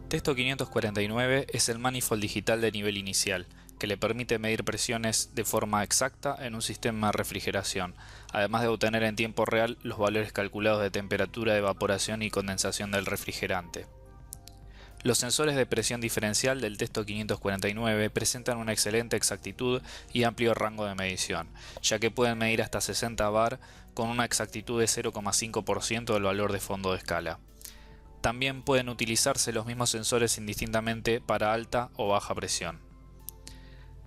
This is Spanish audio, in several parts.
Testo 549 es el manifold digital de nivel inicial, que le permite medir presiones de forma exacta en un sistema de refrigeración, además de obtener en tiempo real los valores calculados de temperatura de evaporación y condensación del refrigerante. Los sensores de presión diferencial del Testo 549 presentan una excelente exactitud y amplio rango de medición, ya que pueden medir hasta 60 bar con una exactitud de 0,5% del valor de fondo de escala. También pueden utilizarse los mismos sensores indistintamente para alta o baja presión.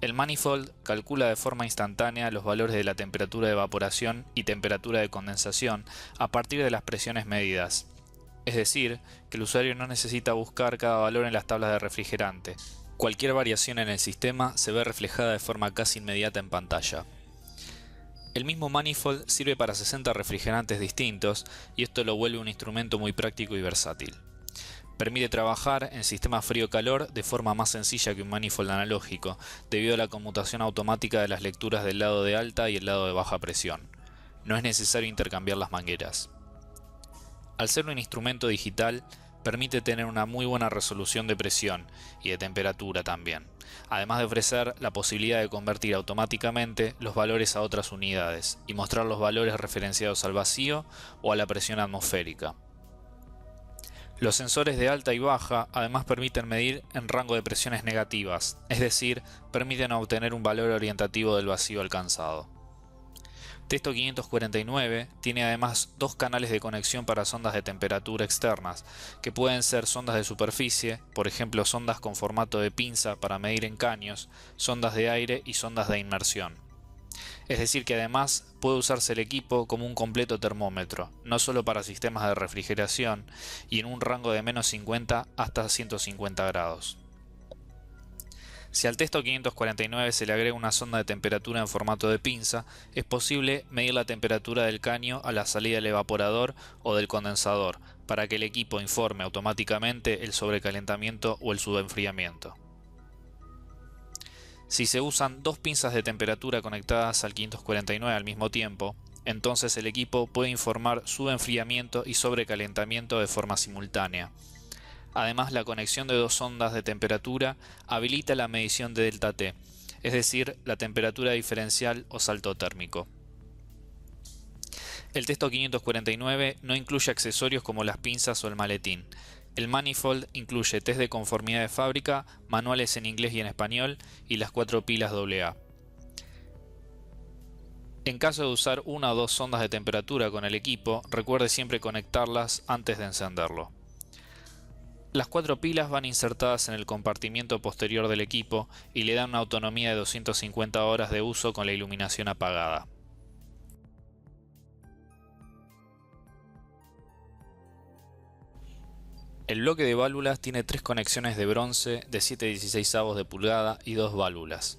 El manifold calcula de forma instantánea los valores de la temperatura de evaporación y temperatura de condensación a partir de las presiones medidas. Es decir, que el usuario no necesita buscar cada valor en las tablas de refrigerante. Cualquier variación en el sistema se ve reflejada de forma casi inmediata en pantalla. El mismo manifold sirve para 60 refrigerantes distintos y esto lo vuelve un instrumento muy práctico y versátil. Permite trabajar en sistemas frío-calor de forma más sencilla que un manifold analógico, debido a la conmutación automática de las lecturas del lado de alta y el lado de baja presión. No es necesario intercambiar las mangueras. Al ser un instrumento digital, permite tener una muy buena resolución de presión y de temperatura también, además de ofrecer la posibilidad de convertir automáticamente los valores a otras unidades y mostrar los valores referenciados al vacío o a la presión atmosférica. Los sensores de alta y baja además permiten medir en rango de presiones negativas, es decir, permiten obtener un valor orientativo del vacío alcanzado. Testo 549 tiene además dos canales de conexión para sondas de temperatura externas, que pueden ser sondas de superficie, por ejemplo sondas con formato de pinza para medir en caños, sondas de aire y sondas de inmersión. Es decir que además puede usarse el equipo como un completo termómetro, no solo para sistemas de refrigeración y en un rango de menos 50 hasta 150 grados. Si al Testo 549 se le agrega una sonda de temperatura en formato de pinza, es posible medir la temperatura del caño a la salida del evaporador o del condensador, para que el equipo informe automáticamente el sobrecalentamiento o el subenfriamiento. Si se usan dos pinzas de temperatura conectadas al 549 al mismo tiempo, entonces el equipo puede informar subenfriamiento y sobrecalentamiento de forma simultánea. Además, la conexión de dos sondas de temperatura habilita la medición de ΔT, es decir, la temperatura diferencial o salto térmico. El Testo 549 no incluye accesorios como las pinzas o el maletín. El manifold incluye test de conformidad de fábrica, manuales en inglés y en español y las 4 pilas AA. En caso de usar una o dos sondas de temperatura con el equipo, recuerde siempre conectarlas antes de encenderlo. Las 4 pilas van insertadas en el compartimiento posterior del equipo y le dan una autonomía de 250 horas de uso con la iluminación apagada. El bloque de válvulas tiene 3 conexiones de bronce de 7/16 de pulgada y 2 válvulas.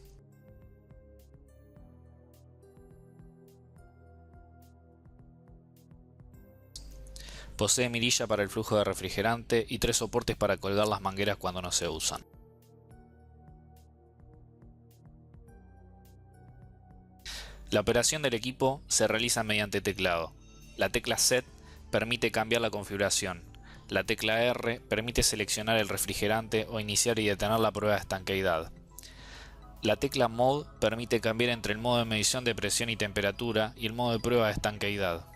Posee mirilla para el flujo de refrigerante y 3 soportes para colgar las mangueras cuando no se usan. La operación del equipo se realiza mediante teclado. La tecla SET permite cambiar la configuración. La tecla R permite seleccionar el refrigerante o iniciar y detener la prueba de estanqueidad. La tecla Mode permite cambiar entre el modo de medición de presión y temperatura y el modo de prueba de estanqueidad.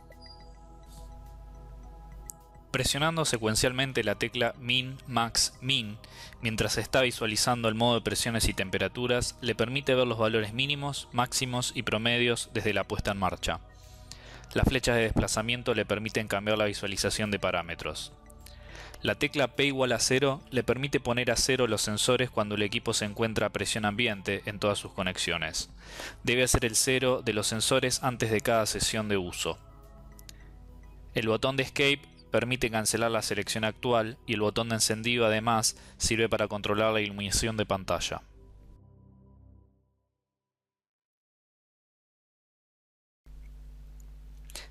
Presionando secuencialmente la tecla Min, Max, Min, mientras se está visualizando el modo de presiones y temperaturas, le permite ver los valores mínimos, máximos y promedios desde la puesta en marcha. Las flechas de desplazamiento le permiten cambiar la visualización de parámetros. La tecla P igual a 0 le permite poner a 0 los sensores cuando el equipo se encuentra a presión ambiente en todas sus conexiones. Debe hacer el 0 de los sensores antes de cada sesión de uso. El botón de Escape permite cancelar la selección actual y el botón de encendido además sirve para controlar la iluminación de pantalla.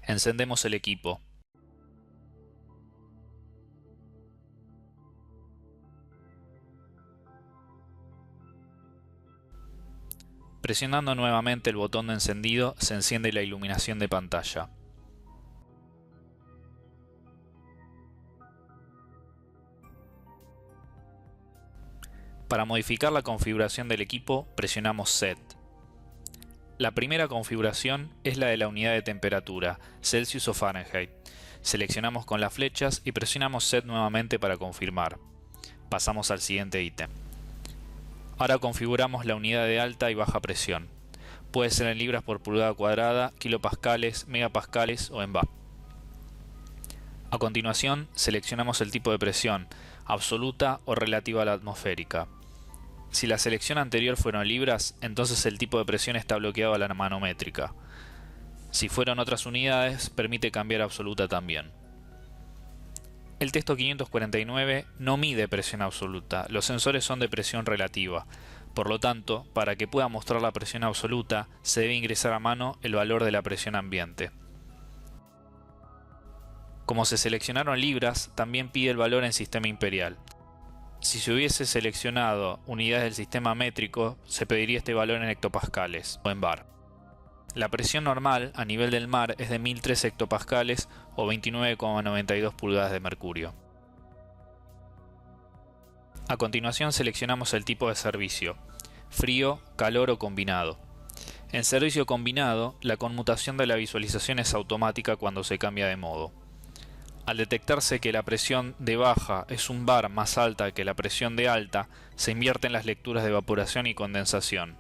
Encendemos el equipo. Presionando nuevamente el botón de encendido se enciende la iluminación de pantalla. Para modificar la configuración del equipo, presionamos Set. La primera configuración es la de la unidad de temperatura, Celsius o Fahrenheit. Seleccionamos con las flechas y presionamos Set nuevamente para confirmar. Pasamos al siguiente ítem. Ahora configuramos la unidad de alta y baja presión. Puede ser en libras por pulgada cuadrada, kilopascales, megapascales o en bar. A continuación, seleccionamos el tipo de presión, absoluta o relativa a la atmosférica. Si la selección anterior fueron libras, entonces el tipo de presión está bloqueado a la manométrica. Si fueron otras unidades, permite cambiar a absoluta también. El texto 549 no mide presión absoluta, los sensores son de presión relativa. Por lo tanto, para que pueda mostrar la presión absoluta, se debe ingresar a mano el valor de la presión ambiente. Como se seleccionaron libras, también pide el valor en sistema imperial. Si se hubiese seleccionado unidades del sistema métrico, se pediría este valor en hectopascales o en bar. La presión normal a nivel del mar es de 1003 hectopascales o 29,92 pulgadas de mercurio. A continuación seleccionamos el tipo de servicio, frío, calor o combinado. En servicio combinado, la conmutación de la visualización es automática cuando se cambia de modo. Al detectarse que la presión de baja es un bar más alta que la presión de alta, se invierten las lecturas de evaporación y condensación,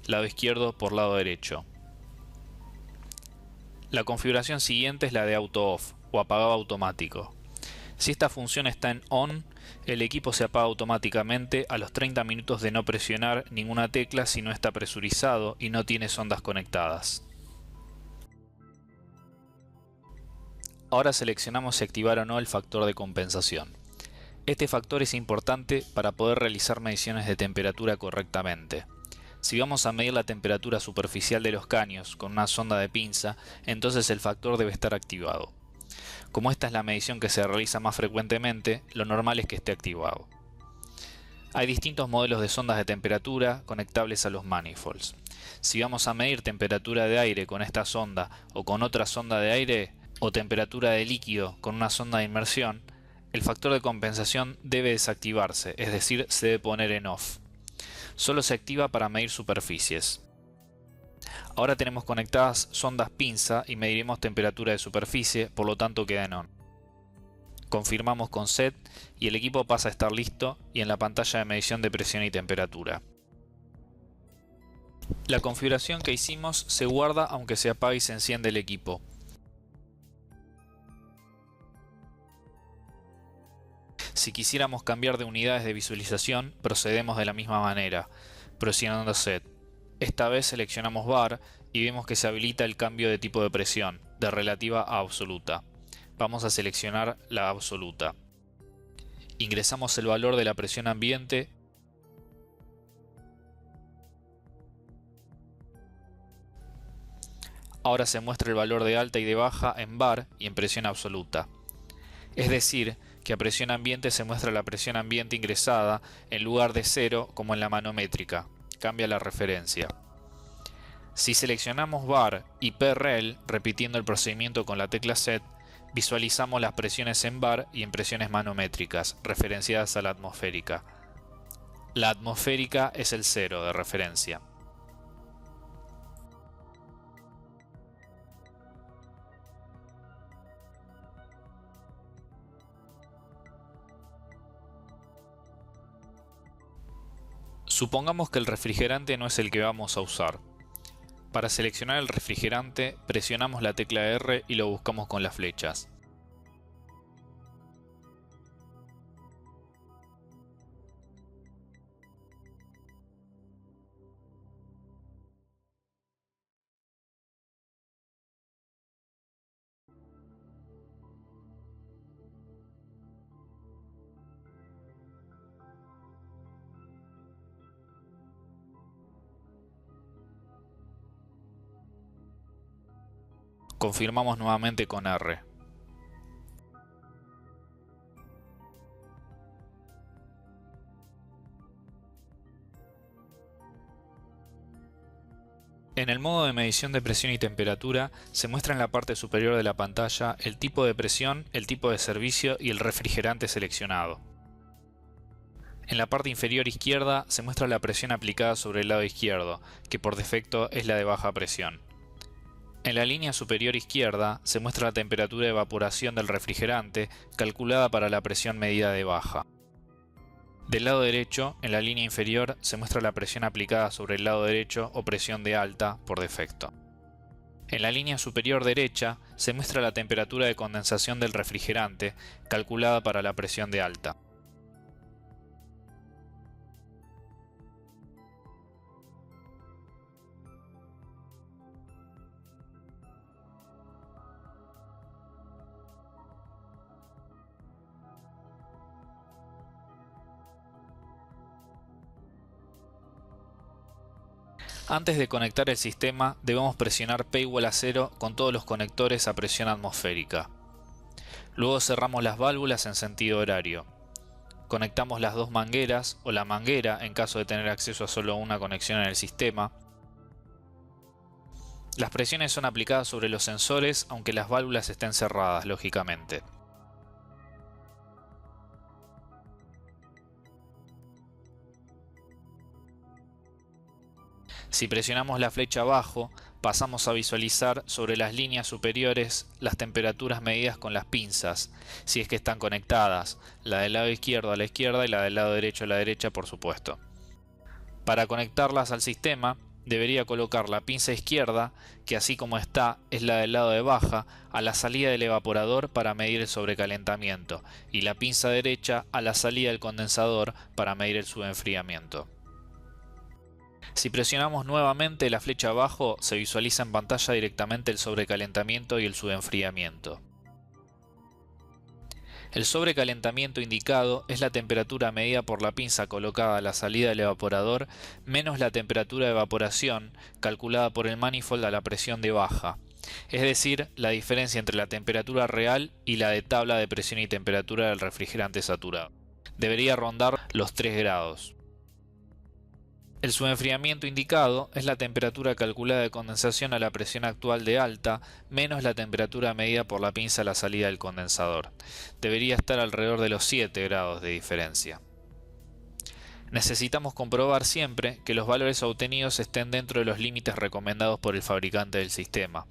lado izquierdo por lado derecho. La configuración siguiente es la de Auto Off o apagado automático. Si esta función está en On, el equipo se apaga automáticamente a los 30 minutos de no presionar ninguna tecla si no está presurizado y no tiene sondas conectadas. Ahora seleccionamos si activar o no el factor de compensación. Este factor es importante para poder realizar mediciones de temperatura correctamente. Si vamos a medir la temperatura superficial de los caños con una sonda de pinza, entonces el factor debe estar activado. Como esta es la medición que se realiza más frecuentemente, lo normal es que esté activado. Hay distintos modelos de sondas de temperatura conectables a los manifolds. Si vamos a medir temperatura de aire con esta sonda o con otra sonda de aire, o temperatura de líquido con una sonda de inmersión, el factor de compensación debe desactivarse, es decir, se debe poner en off. Solo se activa para medir superficies. Ahora tenemos conectadas sondas pinza y mediremos temperatura de superficie, por lo tanto queda en on. Confirmamos con Set y el equipo pasa a estar listo y en la pantalla de medición de presión y temperatura. La configuración que hicimos se guarda aunque se apague y se enciende el equipo. Si quisiéramos cambiar de unidades de visualización, procedemos de la misma manera, presionando Set. Esta vez seleccionamos Bar y vemos que se habilita el cambio de tipo de presión, de relativa a absoluta. Vamos a seleccionar la absoluta. Ingresamos el valor de la presión ambiente Ahora se muestra el valor de alta y de baja en bar y en presión absoluta. Es decir, que a presión ambiente se muestra la presión ambiente ingresada en lugar de 0 como en la manométrica. Cambia la referencia. Si seleccionamos bar y PREL, repitiendo el procedimiento con la tecla Set, visualizamos las presiones en bar y en presiones manométricas, referenciadas a la atmosférica. La atmosférica es el 0 de referencia. Supongamos que el refrigerante no es el que vamos a usar. Para seleccionar el refrigerante, presionamos la tecla R y lo buscamos con las flechas. Confirmamos nuevamente con R. En el modo de medición de presión y temperatura se muestra en la parte superior de la pantalla el tipo de presión, el tipo de servicio y el refrigerante seleccionado. En la parte inferior izquierda se muestra la presión aplicada sobre el lado izquierdo, que por defecto es la de baja presión. En la línea superior izquierda se muestra la temperatura de evaporación del refrigerante calculada para la presión medida de baja. Del lado derecho, en la línea inferior, se muestra la presión aplicada sobre el lado derecho o presión de alta por defecto. En la línea superior derecha se muestra la temperatura de condensación del refrigerante calculada para la presión de alta. Antes de conectar el sistema debemos presionar P igual a 0 con todos los conectores a presión atmosférica. Luego cerramos las válvulas en sentido horario. Conectamos las dos mangueras o la manguera en caso de tener acceso a solo una conexión en el sistema. Las presiones son aplicadas sobre los sensores aunque las válvulas estén cerradas, lógicamente. Si presionamos la flecha abajo, pasamos a visualizar sobre las líneas superiores las temperaturas medidas con las pinzas, si es que están conectadas, la del lado izquierdo a la izquierda y la del lado derecho a la derecha, por supuesto. Para conectarlas al sistema, debería colocar la pinza izquierda, que así como está es la del lado de baja, a la salida del evaporador para medir el sobrecalentamiento, y la pinza derecha a la salida del condensador para medir el subenfriamiento. Si presionamos nuevamente la flecha abajo, se visualiza en pantalla directamente el sobrecalentamiento y el subenfriamiento. El sobrecalentamiento indicado es la temperatura medida por la pinza colocada a la salida del evaporador menos la temperatura de evaporación calculada por el manifold a la presión de baja, es decir, la diferencia entre la temperatura real y la de tabla de presión y temperatura del refrigerante saturado. Debería rondar los 3 grados. El subenfriamiento indicado es la temperatura calculada de condensación a la presión actual de alta menos la temperatura medida por la pinza a la salida del condensador. Debería estar alrededor de los 7 grados de diferencia. Necesitamos comprobar siempre que los valores obtenidos estén dentro de los límites recomendados por el fabricante del sistema.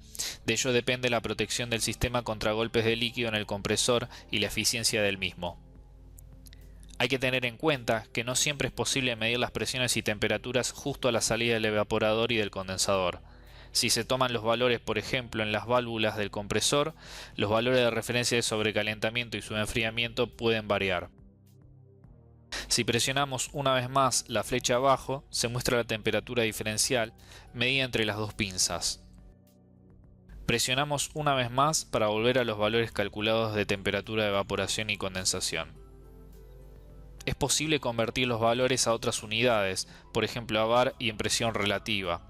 De ello depende la protección del sistema contra golpes de líquido en el compresor y la eficiencia del mismo. Hay que tener en cuenta que no siempre es posible medir las presiones y temperaturas justo a la salida del evaporador y del condensador. Si se toman los valores, por ejemplo, en las válvulas del compresor, los valores de referencia de sobrecalentamiento y subenfriamiento pueden variar. Si presionamos una vez más la flecha abajo, se muestra la temperatura diferencial medida entre las dos pinzas. Presionamos una vez más para volver a los valores calculados de temperatura de evaporación y condensación. Es posible convertir los valores a otras unidades, por ejemplo a bar y en presión relativa.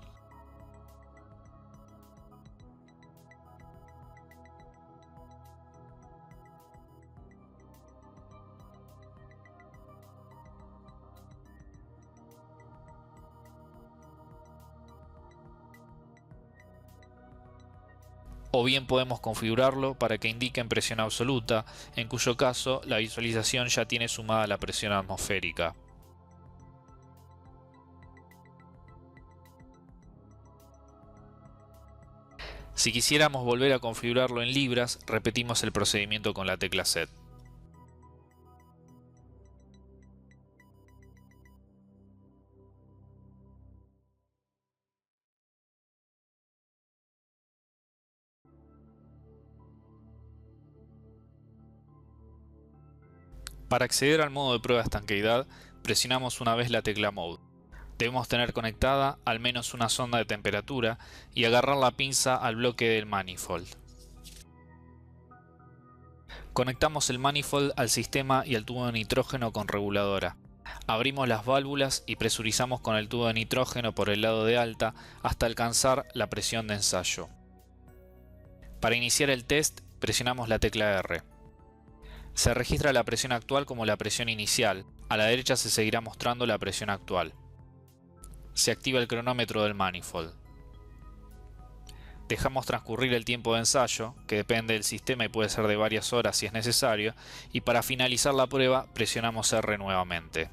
O bien podemos configurarlo para que indique en presión absoluta, en cuyo caso la visualización ya tiene sumada la presión atmosférica. Si quisiéramos volver a configurarlo en libras, repetimos el procedimiento con la tecla Set. Para acceder al modo de prueba de estanqueidad, presionamos una vez la tecla Mode. Debemos tener conectada al menos una sonda de temperatura y agarrar la pinza al bloque del manifold. Conectamos el manifold al sistema y al tubo de nitrógeno con reguladora. Abrimos las válvulas y presurizamos con el tubo de nitrógeno por el lado de alta hasta alcanzar la presión de ensayo. Para iniciar el test, presionamos la tecla R. Se registra la presión actual como la presión inicial. A la derecha se seguirá mostrando la presión actual. Se activa el cronómetro del manifold. Dejamos transcurrir el tiempo de ensayo, que depende del sistema y puede ser de varias horas si es necesario, y para finalizar la prueba presionamos R nuevamente.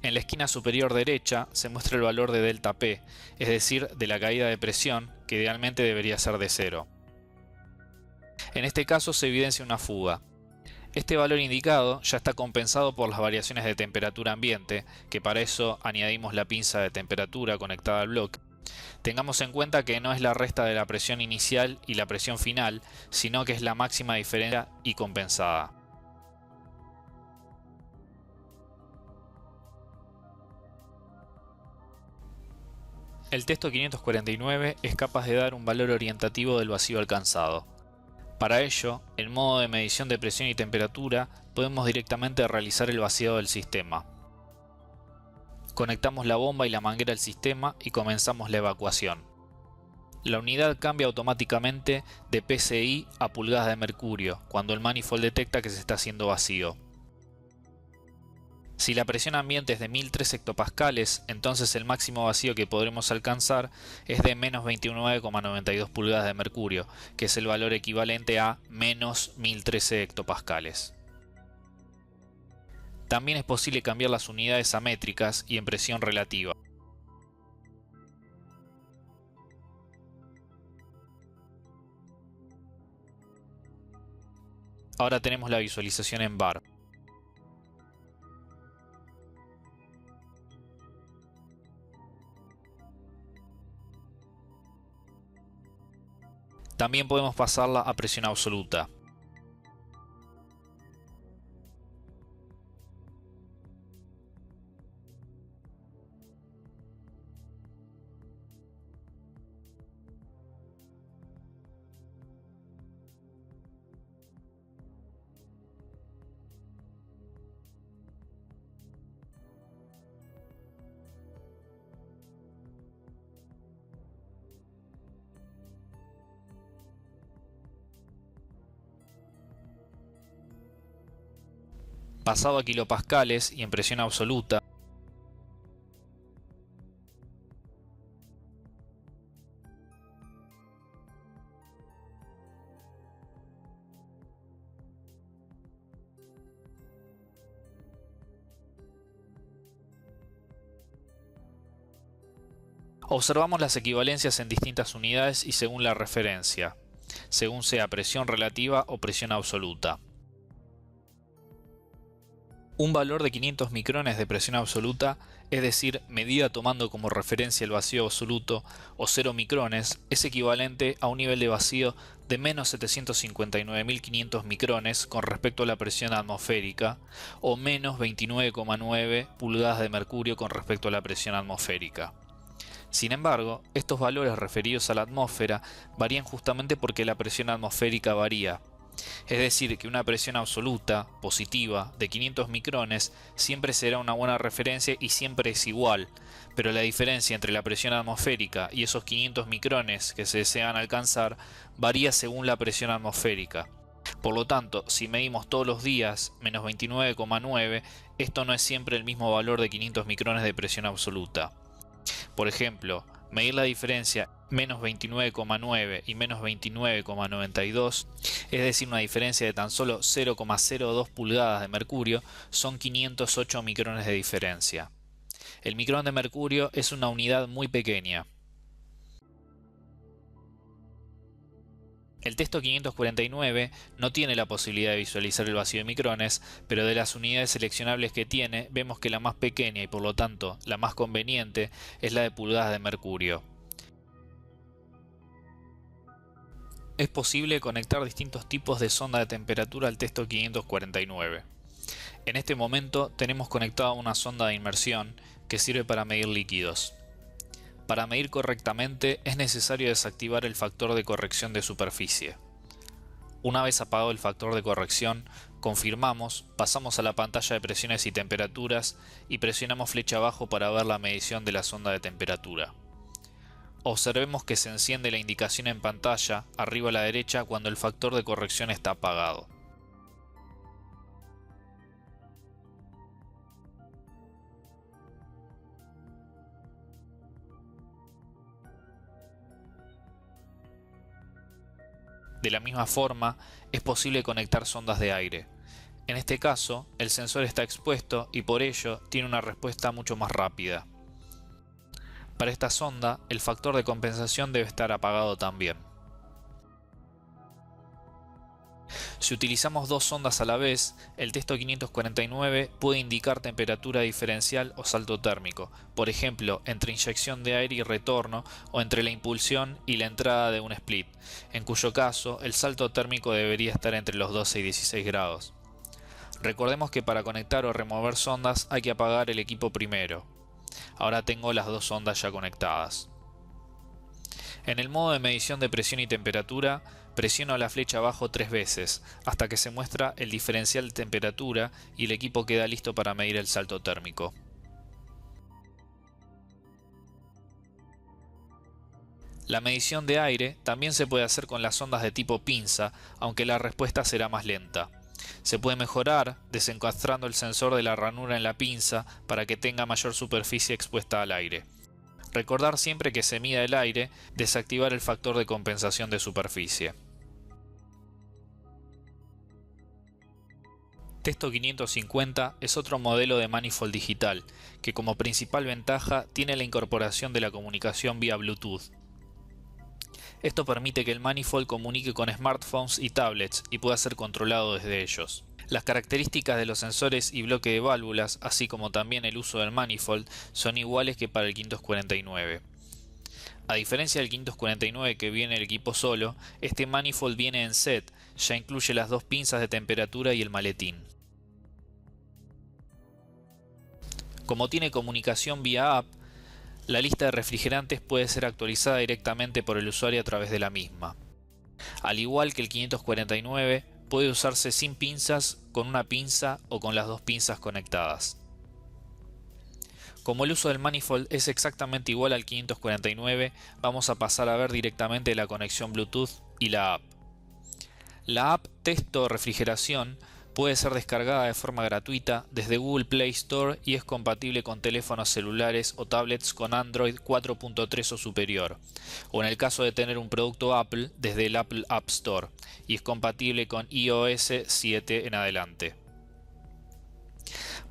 En la esquina superior derecha se muestra el valor de ΔP, es decir, de la caída de presión, que idealmente debería ser de 0. En este caso se evidencia una fuga. Este valor indicado ya está compensado por las variaciones de temperatura ambiente, que para eso añadimos la pinza de temperatura conectada al bloque. Tengamos en cuenta que no es la resta de la presión inicial y la presión final, sino que es la máxima diferencia y compensada. El texto 549 es capaz de dar un valor orientativo del vacío alcanzado. Para ello, en modo de medición de presión y temperatura, podemos directamente realizar el vaciado del sistema. Conectamos la bomba y la manguera al sistema y comenzamos la evacuación. La unidad cambia automáticamente de PSI a pulgadas de mercurio cuando el manifold detecta que se está haciendo vacío. Si la presión ambiente es de 1003 hectopascales, entonces el máximo vacío que podremos alcanzar es de menos 29,92 pulgadas de mercurio, que es el valor equivalente a menos 1013 hectopascales. También es posible cambiar las unidades a métricas y en presión relativa. Ahora tenemos la visualización en bar. También podemos pasarla a presión absoluta. Pasado a kilopascales y en presión absoluta, observamos las equivalencias en distintas unidades y según la referencia, según sea presión relativa o presión absoluta. Un valor de 500 micrones de presión absoluta, es decir, medida tomando como referencia el vacío absoluto, o 0 micrones, es equivalente a un nivel de vacío de menos 759.500 micrones con respecto a la presión atmosférica, o menos 29,9 pulgadas de mercurio con respecto a la presión atmosférica. Sin embargo, estos valores referidos a la atmósfera varían justamente porque la presión atmosférica varía. Es decir, que una presión absoluta, positiva, de 500 micrones siempre será una buena referencia y siempre es igual, pero la diferencia entre la presión atmosférica y esos 500 micrones que se desean alcanzar varía según la presión atmosférica. Por lo tanto, si medimos todos los días menos 29,9, esto no es siempre el mismo valor de 500 micrones de presión absoluta. Por ejemplo, medir la diferencia menos 29,9 y menos 29,92, es decir, una diferencia de tan solo 0,02 pulgadas de mercurio, son 508 micrones de diferencia. El micrón de mercurio es una unidad muy pequeña. El texto 549 no tiene la posibilidad de visualizar el vacío de micrones, pero de las unidades seleccionables que tiene, vemos que la más pequeña y por lo tanto la más conveniente es la de pulgadas de mercurio. Es posible conectar distintos tipos de sonda de temperatura al texto 549. En este momento tenemos conectada una sonda de inmersión que sirve para medir líquidos. Para medir correctamente es necesario desactivar el factor de corrección de superficie. Una vez apagado el factor de corrección, confirmamos, pasamos a la pantalla de presiones y temperaturas y presionamos flecha abajo para ver la medición de la sonda de temperatura. Observemos que se enciende la indicación en pantalla, arriba a la derecha, cuando el factor de corrección está apagado. De la misma forma, es posible conectar sondas de aire. En este caso, el sensor está expuesto y por ello tiene una respuesta mucho más rápida. Para esta sonda, el factor de compensación debe estar apagado también. Si utilizamos dos sondas a la vez, el Testo 549 puede indicar temperatura diferencial o salto térmico, por ejemplo, entre inyección de aire y retorno o entre la impulsión y la entrada de un split, en cuyo caso el salto térmico debería estar entre los 12 y 16 grados. Recordemos que para conectar o remover sondas hay que apagar el equipo primero. Ahora tengo las dos sondas ya conectadas. En el modo de medición de presión y temperatura, presiono la flecha abajo 3 veces, hasta que se muestra el diferencial de temperatura y el equipo queda listo para medir el salto térmico. La medición de aire también se puede hacer con las sondas de tipo pinza, aunque la respuesta será más lenta. Se puede mejorar desencastrando el sensor de la ranura en la pinza para que tenga mayor superficie expuesta al aire. Recordar siempre que se mida el aire, desactivar el factor de compensación de superficie. Testo 550 es otro modelo de manifold digital, que como principal ventaja tiene la incorporación de la comunicación vía Bluetooth. Esto permite que el manifold comunique con smartphones y tablets y pueda ser controlado desde ellos. Las características de los sensores y bloque de válvulas, así como también el uso del manifold, son iguales que para el 549. A diferencia del 549 que viene el equipo solo, este manifold viene en set, ya incluye las dos pinzas de temperatura y el maletín. Como tiene comunicación vía app, la lista de refrigerantes puede ser actualizada directamente por el usuario a través de la misma. Al igual que el 549, puede usarse sin pinzas, con una pinza o con las dos pinzas conectadas. Como el uso del manifold es exactamente igual al 549, vamos a pasar a ver directamente la conexión Bluetooth y la app. La app Testo Refrigeración puede ser descargada de forma gratuita desde Google Play Store y es compatible con teléfonos celulares o tablets con Android 4.3 o superior, o en el caso de tener un producto Apple desde el Apple App Store, y es compatible con iOS 7 en adelante.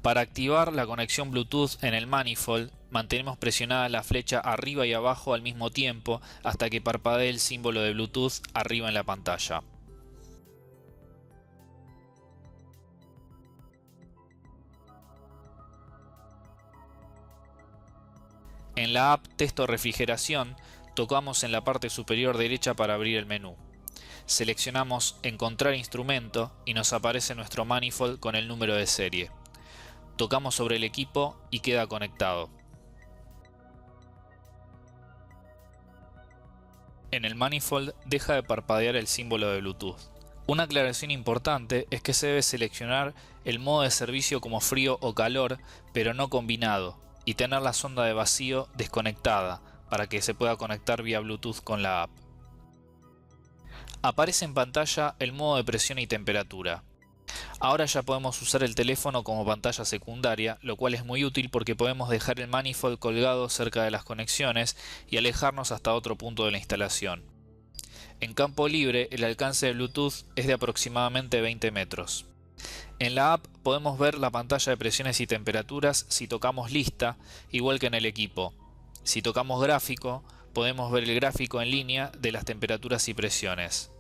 Para activar la conexión Bluetooth en el manifold, mantenemos presionada la flecha arriba y abajo al mismo tiempo hasta que parpadee el símbolo de Bluetooth arriba en la pantalla. En la app Testo Refrigeración, tocamos en la parte superior derecha para abrir el menú. Seleccionamos Encontrar instrumento y nos aparece nuestro manifold con el número de serie. Tocamos sobre el equipo y queda conectado. En el manifold deja de parpadear el símbolo de Bluetooth. Una aclaración importante es que se debe seleccionar el modo de servicio como frío o calor, pero no combinado, y tener la sonda de vacío desconectada para que se pueda conectar vía Bluetooth con la app. Aparece en pantalla el modo de presión y temperatura. Ahora ya podemos usar el teléfono como pantalla secundaria, lo cual es muy útil porque podemos dejar el manifold colgado cerca de las conexiones y alejarnos hasta otro punto de la instalación. En campo libre, el alcance de Bluetooth es de aproximadamente 20 metros. En la app podemos ver la pantalla de presiones y temperaturas si tocamos lista, igual que en el equipo. Si tocamos gráfico, podemos ver el gráfico en línea de las temperaturas y presiones.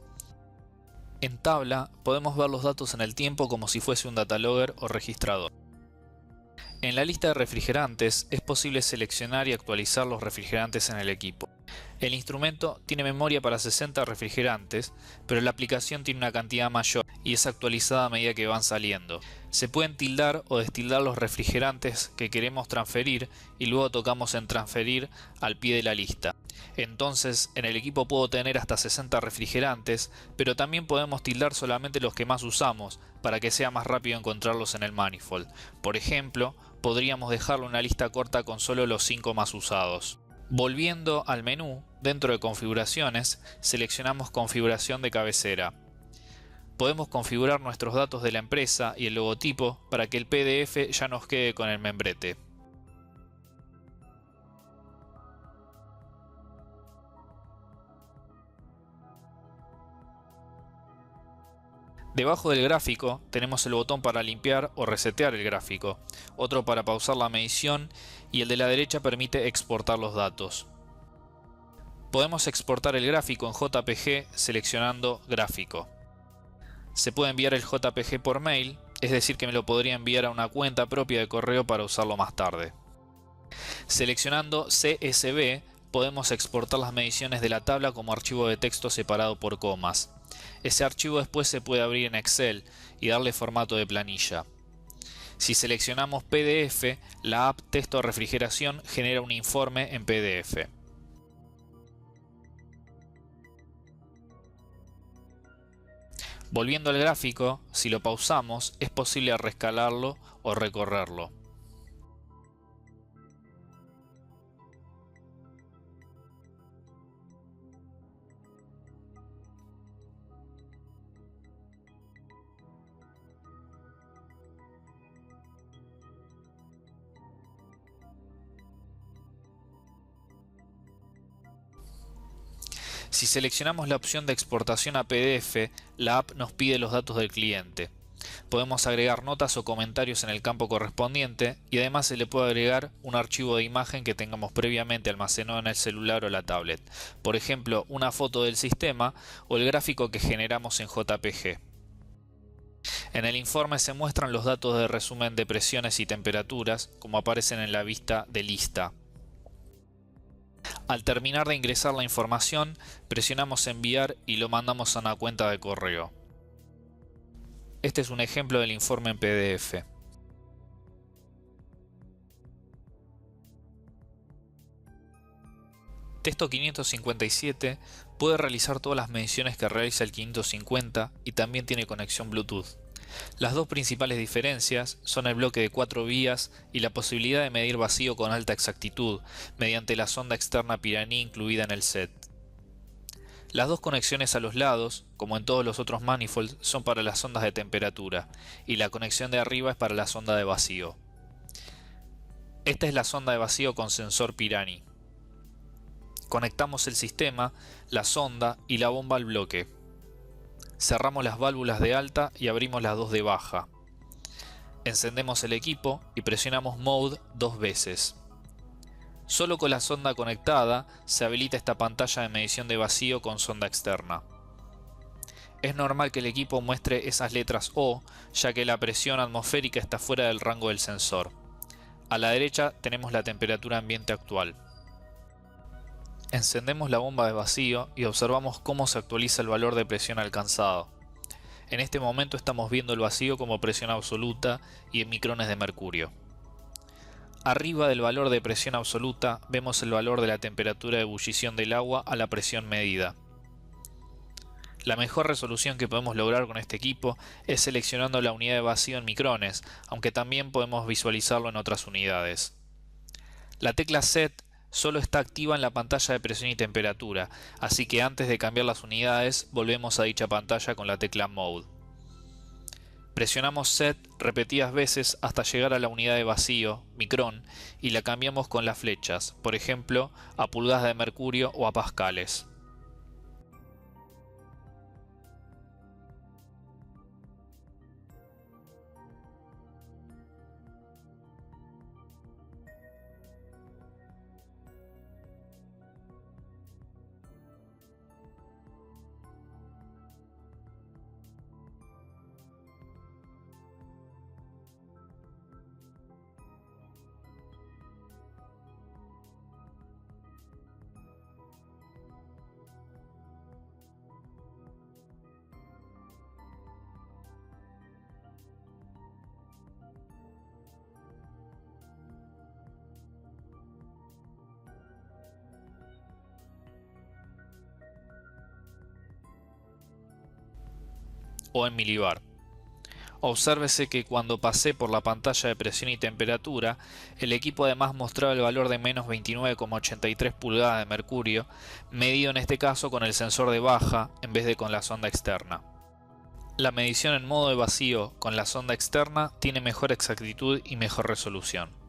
En tabla podemos ver los datos en el tiempo como si fuese un datalogger o registrador. En la lista de refrigerantes es posible seleccionar y actualizar los refrigerantes en el equipo. El instrumento tiene memoria para 60 refrigerantes, pero la aplicación tiene una cantidad mayor y es actualizada a medida que van saliendo. Se pueden tildar o destildar los refrigerantes que queremos transferir y luego tocamos en transferir al pie de la lista. Entonces en el equipo puedo tener hasta 60 refrigerantes, pero también podemos tildar solamente los que más usamos para que sea más rápido encontrarlos en el manifold. Por ejemplo, podríamos dejarle una lista corta con solo los 5 más usados. Volviendo al menú, dentro de configuraciones, seleccionamos configuración de cabecera. Podemos configurar nuestros datos de la empresa y el logotipo para que el PDF ya nos quede con el membrete. Debajo del gráfico tenemos el botón para limpiar o resetear el gráfico, otro para pausar la medición y el de la derecha permite exportar los datos. Podemos exportar el gráfico en JPG seleccionando Gráfico. Se puede enviar el JPG por mail, es decir que me lo podría enviar a una cuenta propia de correo para usarlo más tarde. Seleccionando CSV podemos exportar las mediciones de la tabla como archivo de texto separado por comas. Ese archivo después se puede abrir en Excel y darle formato de planilla. Si seleccionamos PDF, la app Texto Refrigeración genera un informe en PDF. Volviendo al gráfico, si lo pausamos, es posible reescalarlo o recorrerlo. Si seleccionamos la opción de exportación a PDF, la app nos pide los datos del cliente. Podemos agregar notas o comentarios en el campo correspondiente y además se le puede agregar un archivo de imagen que tengamos previamente almacenado en el celular o la tablet. Por ejemplo, una foto del sistema o el gráfico que generamos en JPG. En el informe se muestran los datos de resumen de presiones y temperaturas, como aparecen en la vista de lista. Al terminar de ingresar la información, presionamos enviar y lo mandamos a una cuenta de correo. Este es un ejemplo del informe en PDF. Testo 557 puede realizar todas las mediciones que realiza el 550 y también tiene conexión Bluetooth. Las dos principales diferencias son el bloque de 4 vías y la posibilidad de medir vacío con alta exactitud mediante la sonda externa Pirani incluida en el set. Las dos conexiones a los lados, como en todos los otros manifolds, son para las sondas de temperatura y la conexión de arriba es para la sonda de vacío. Esta es la sonda de vacío con sensor Pirani. Conectamos el sistema, la sonda y la bomba al bloque. Cerramos las válvulas de alta y abrimos las dos de baja. Encendemos el equipo y presionamos Mode 2 veces. Solo con la sonda conectada se habilita esta pantalla de medición de vacío con sonda externa. Es normal que el equipo muestre esas letras O, ya que la presión atmosférica está fuera del rango del sensor. A la derecha tenemos la temperatura ambiente actual. Encendemos la bomba de vacío y observamos cómo se actualiza el valor de presión alcanzado. En este momento estamos viendo el vacío como presión absoluta y en micrones de mercurio. Arriba del valor de presión absoluta vemos el valor de la temperatura de ebullición del agua a la presión medida. La mejor resolución que podemos lograr con este equipo es seleccionando la unidad de vacío en micrones, aunque también podemos visualizarlo en otras unidades. La tecla Set solo está activa en la pantalla de presión y temperatura, así que antes de cambiar las unidades volvemos a dicha pantalla con la tecla Mode. Presionamos Set repetidas veces hasta llegar a la unidad de vacío, micrón, y la cambiamos con las flechas, por ejemplo a pulgadas de mercurio o a pascales. O en milibar. Obsérvese que cuando pasé por la pantalla de presión y temperatura, el equipo además mostraba el valor de menos 29,83 pulgadas de mercurio, medido en este caso con el sensor de baja en vez de con la sonda externa. La medición en modo de vacío con la sonda externa tiene mejor exactitud y mejor resolución.